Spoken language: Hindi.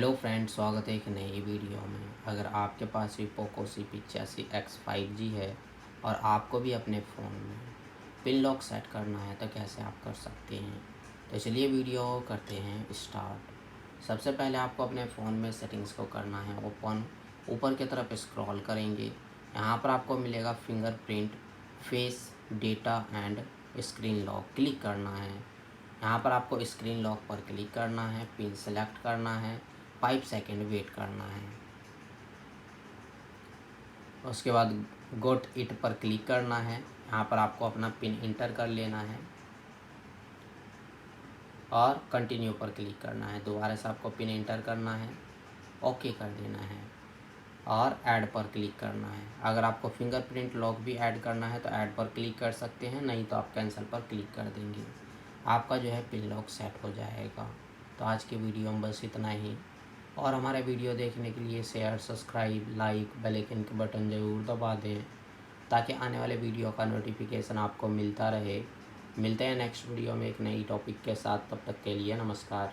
हेलो फ्रेंड्स, स्वागत है एक नई वीडियो में। अगर आपके पास भी पोको C85X 5G है और आपको भी अपने फ़ोन में पिन लॉक सेट करना है तो कैसे आप कर सकते हैं। तो चलिए वीडियो करते हैं स्टार्ट। सबसे पहले आपको अपने फ़ोन में सेटिंग्स को करना है ओपन। ऊपर की तरफ स्क्रॉल करेंगे, यहाँ पर आपको मिलेगा fingerprint, face, data and screen lock. Click करना है, यहाँ पर आपको स्क्रीन लॉक पर क्लिक करना है, पिन सेलेक्ट करना है, 5 सेकेंड वेट करना है। उसके बाद गोट इट पर क्लिक करना है, यहाँ पर आपको अपना पिन इंटर कर लेना है और कंटिन्यू पर क्लिक करना है। दोबारा से आपको पिन इंटर करना है, ओके कर देना है और ऐड पर क्लिक करना है। अगर आपको फिंगरप्रिंट लॉक भी ऐड करना है तो ऐड पर क्लिक कर सकते हैं, नहीं तो आप कैंसिल पर क्लिक कर देंगे। आपका जो है पिन लॉक सेट हो जाएगा। तो आज की वीडियो में बस इतना ही, और हमारे वीडियो देखने के लिए share, subscribe, like, bell icon के बटन ज़रूर दबा दें ताकि आने वाले वीडियो का नोटिफिकेशन आपको मिलता रहे। मिलते हैं नेक्स्ट वीडियो में एक नई टॉपिक के साथ, तब तक के लिए नमस्कार।